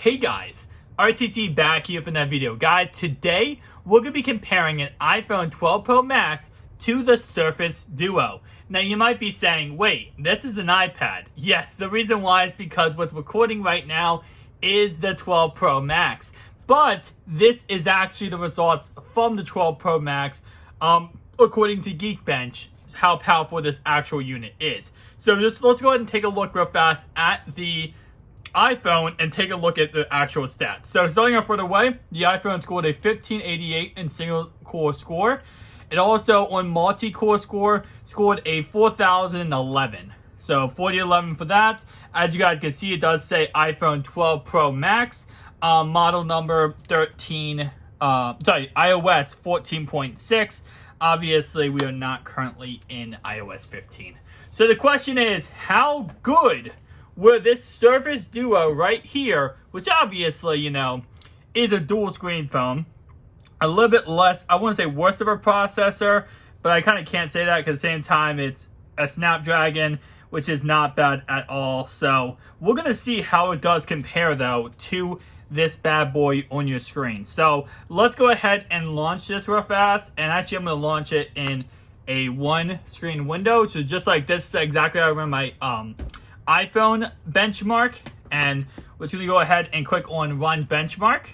Hey guys, RTT back here for another video. Guys, today we're going to be comparing an iPhone 12 Pro Max to the Surface Duo. Now you might be saying, wait, this is an iPad. Yes, the reason why is because what's recording right now is the 12 Pro Max. But this is actually the results from the 12 Pro Max, according to Geekbench, how powerful this actual unit is. So let's go ahead and take a look real fast at the iPhone and take a look at the actual stats. So starting off right away, the iPhone scored a 1588 in single core score. It also on multi-core score scored a 4011. So 4011 for that. As you guys can see, it does say iPhone 12 Pro Max, model number iOS 14.6. Obviously, we are not currently in iOS 15. So the question is, how good were this Surface Duo right here, which obviously, is a dual screen phone, a little bit less, I wouldn't say worse of a processor, but I kind of can't say that because at the same time, it's a Snapdragon, which is not bad at all. So we're going to see how it does compare, though, to this bad boy on your screen. So let's go ahead and launch this real fast. And actually, I'm going to launch it in a one screen window. So just like this is exactly how I run my iPhone benchmark. And we're going to go ahead and click on run benchmark.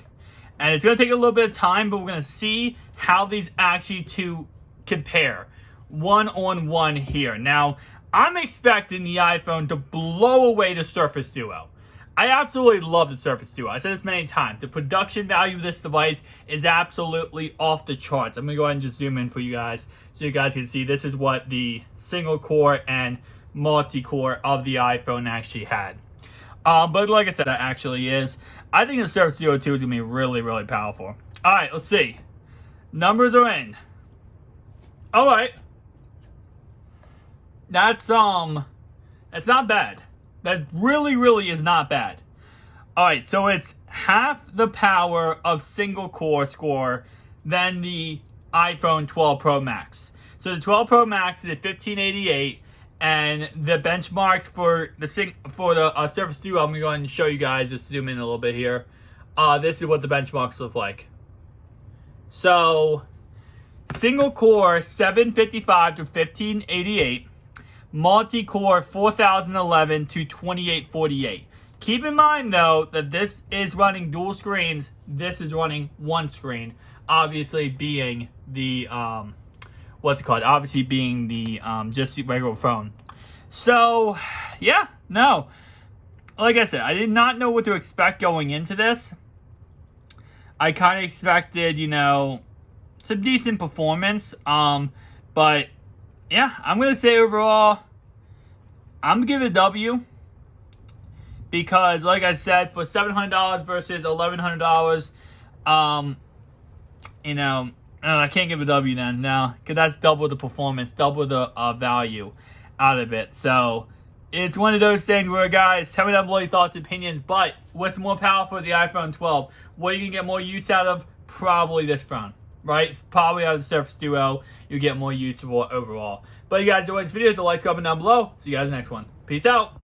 And it's going to take a little bit of time, but we're going to see how these actually to compare one-on-one here. Now, I'm expecting the iPhone to blow away the Surface Duo. I absolutely love the Surface Duo. I said this many times. The production value of this device is absolutely off the charts. I'm going to go ahead and just zoom in for you guys so you guys can see this is what the single core and multi-core of the iPhone actually had. But like I said, that actually is. I think the Surface Duo 2 is going to be really, really powerful. All right, let's see. Numbers are in. All right. That's not bad. That really, really is not bad. All right, so it's half the power of single core score than the iPhone 12 Pro Max. So the 12 Pro Max is at 1588, and the benchmarks for the Surface Duo, I'm gonna go ahead and show you guys. Just zoom in a little bit here. This is what the benchmarks look like. So single core 755 to 1588. Multi-core 4011 to 2848. Keep in mind though that this is running dual screens. This is running one screen, obviously being the obviously being the just the regular phone. So yeah, no, like I said, I did not know what to expect going into this. I kind of expected some decent performance, but yeah, I'm going to say overall, I'm going to give it a W. Because, like I said, for $700 versus $1,100, I can't give a W then. No, because that's double the performance, double the value out of it. So, it's one of those things where, guys, tell me down below your thoughts and opinions. But, what's more powerful, the iPhone 12? What are you going to get more use out of? Probably this phone. Right? It's probably out of the Surface Duo, you get more use for overall. But you guys enjoyed this video, hit the like, comment down below. See you guys in the next one. Peace out.